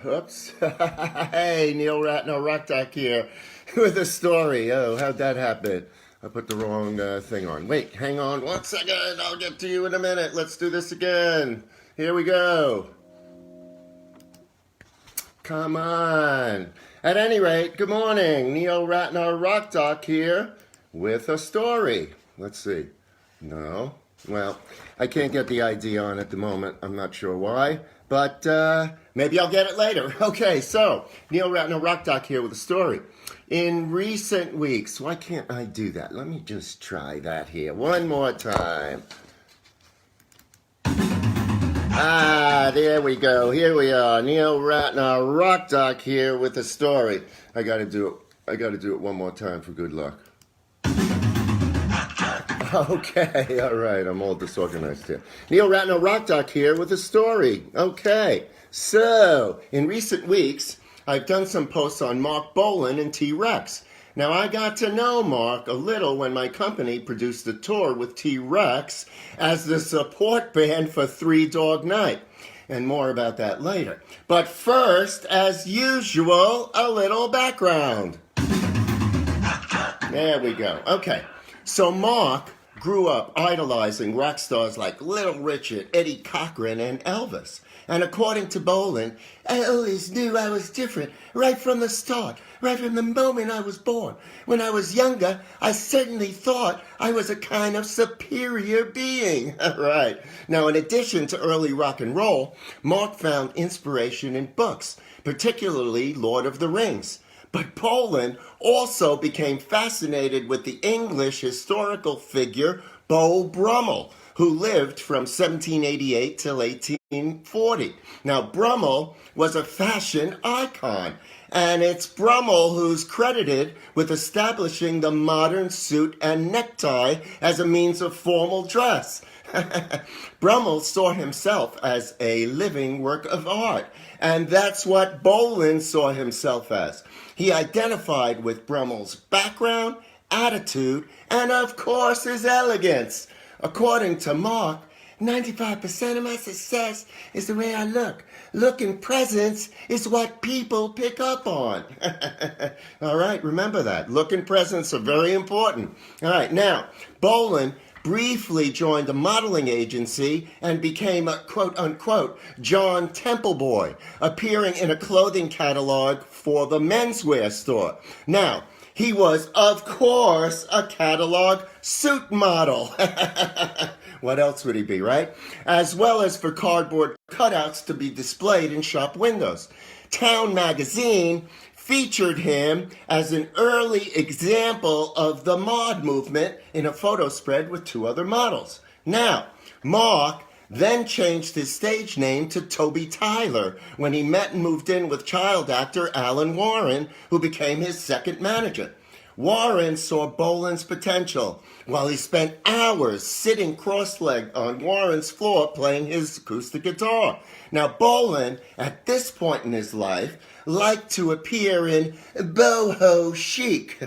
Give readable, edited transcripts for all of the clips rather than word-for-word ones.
Oops. Hey, Neil Ratner, Rock Doc here with a story. Oh, how'd that happen? I put the wrong thing on. Wait, hang on 1 second. I'll get to you in a minute. Let's do this again. Here we go. Come on. At any rate, good morning. Neil Ratner, Rock Doc here with a story. Let's see. No. Well, I can't get the ID on at the moment. I'm not sure why, but maybe I'll get it later. Okay, so Neil Ratner, Rock Doc here with a story. In recent weeks, why can't I do that? Let me just try that here one more time. There we go. Here we are. Neil Ratner, Rock Doc here with a story. I gotta do it one more time for good luck. Okay, all right, I'm all disorganized here. Neil Ratner, Rock Doc here with a story. Okay, so in recent weeks, I've done some posts on Marc Bolan and T-Rex. Now, I got to know Marc a little when my company produced a tour with T-Rex as the support band for Three Dog Night. And more about that later. But first, as usual, a little background. There we go. Okay, so Marc grew up idolizing rock stars like Little Richard, Eddie Cochran, and Elvis. And according to Bolan, I always knew I was different right from the start, right from the moment I was born. When I was younger, I certainly thought I was a kind of superior being. Right. Now, in addition to early rock and roll, Marc found inspiration in books, particularly Lord of the Rings. But Bolan also became fascinated with the English historical figure Beau Brummel, who lived from 1788 till 1840. Now, Brummel was a fashion icon, and it's Brummel who's credited with establishing the modern suit and necktie as a means of formal dress. Brummel saw himself as a living work of art, and that's what Bolan saw himself as. He identified with Brummel's background, attitude, and of course his elegance. According to Marc, 95% of my success is the way I look. Look and presence is what people pick up on. All right, remember that. Look and presence are very important. All right, now, Bolan briefly joined a modeling agency and became a quote-unquote John Temple boy, appearing in a clothing catalog for the menswear store. Now, he was, of course, a catalog suit model. What else would he be, right? As well as for cardboard cutouts to be displayed in shop windows. Town magazine featured him as an early example of the mod movement in a photo spread with two other models. Now, Marc then changed his stage name to Toby Tyler when he met and moved in with child actor Alan Warren, who became his second manager. Warren saw Bolan's potential while he spent hours sitting cross-legged on Warren's floor playing his acoustic guitar. Now, Bolan, at this point in his life, liked to appear in boho chic,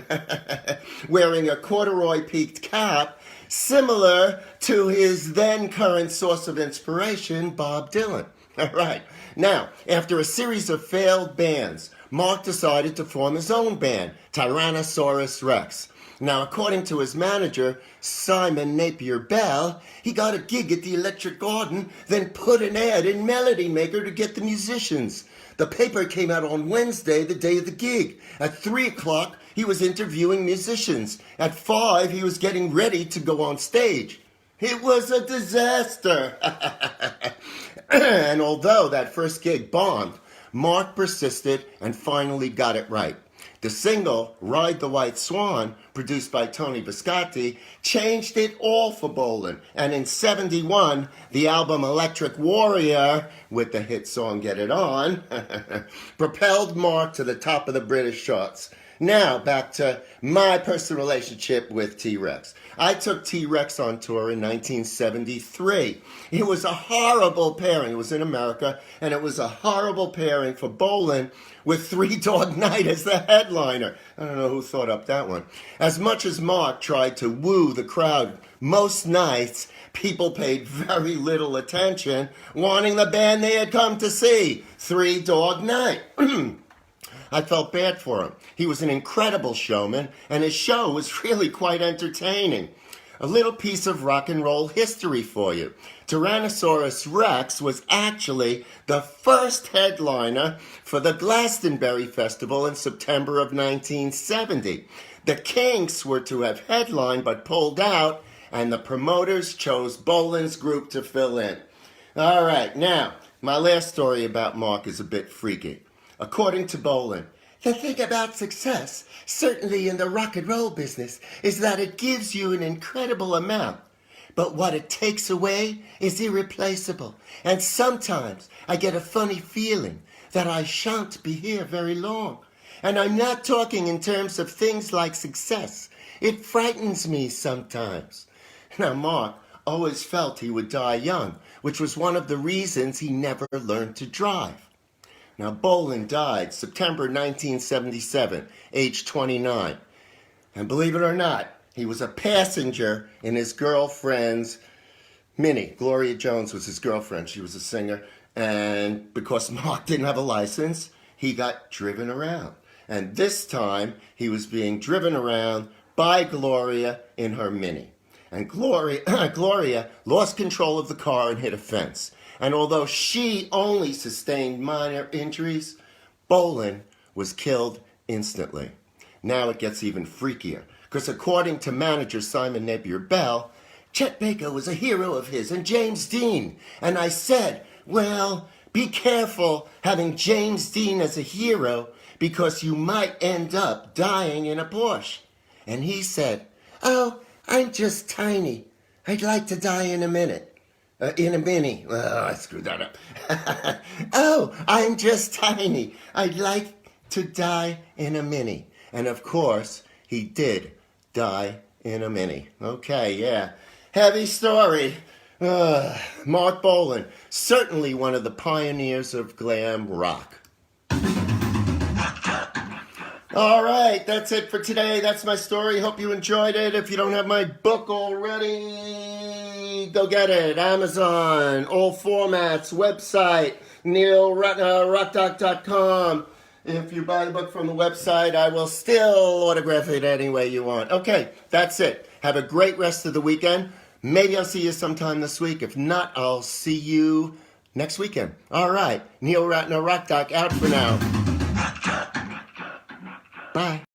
wearing a corduroy-peaked cap, similar to his then-current source of inspiration, Bob Dylan. All right. Now, after a series of failed bands, Marc decided to form his own band, Tyrannosaurus Rex. Now, according to his manager, Simon Napier Bell, he got a gig at the Electric Garden, then put an ad in Melody Maker to get the musicians. The paper came out on Wednesday, the day of the gig. At 3 o'clock, he was interviewing musicians. At 5, he was getting ready to go on stage. It was a disaster. And although that first gig bombed, Marc persisted and finally got it right. The single, Ride the White Swan, produced by Tony Visconti, changed it all for Bolan. And in '71, the album Electric Warrior, with the hit song Get It On, propelled Marc to the top of the British charts. Now, back to my personal relationship with T-Rex. I took T-Rex on tour in 1973. It was a horrible pairing. It was in America, and it was a horrible pairing for Bolan with Three Dog Night as the headliner. I don't know who thought up that one. As much as Marc tried to woo the crowd, most nights people paid very little attention, wanting the band they had come to see, Three Dog Night. I felt bad for him. He was an incredible showman, and his show was really quite entertaining. A little piece of rock and roll history for you. Tyrannosaurus Rex was actually the first headliner for the Glastonbury Festival in September of 1970. The Kinks were to have headlined but pulled out, and the promoters chose Bolan's group to fill in. All right, now, my last story about Marc is a bit freaky. According to Bolan, the thing about success, certainly in the rock and roll business, is that it gives you an incredible amount. But what it takes away is irreplaceable. And sometimes I get a funny feeling that I shan't be here very long. And I'm not talking in terms of things like success. It frightens me sometimes. Now, Marc always felt he would die young, which was one of the reasons he never learned to drive. Now, Bolan died September 1977, age 29. And believe it or not, he was a passenger in his girlfriend's Mini. Gloria Jones was his girlfriend. She was a singer. And because Marc didn't have a license, he got driven around. And this time, he was being driven around by Gloria in her Mini. And Gloria lost control of the car and hit a fence. And although she only sustained minor injuries, Bolan was killed instantly. Now it gets even freakier, because according to manager Simon Napier-Bell, Chet Baker was a hero of his and James Dean. And I said, well, be careful having James Dean as a hero, because you might end up dying in a Porsche. And he said, oh, I'm just tiny. I'd like to die in a minute. In a Mini. Oh, I screwed that up. Oh, I'm just tiny. I'd like to die in a Mini. And of course, he did die in a Mini. Okay, yeah. Heavy story. Marc Bolan, certainly one of the pioneers of glam rock. All right, that's it for today. That's my story. Hope you enjoyed it. If you don't have my book already, go get it. Amazon, all formats, website, rockdoc.com. If you buy the book from the website, I will still autograph it any way you want. Okay, that's it. Have a great rest of the weekend. Maybe I'll see you sometime this week. If not, I'll see you next weekend. All right, Neil Ratner, Rock Doc, out for now.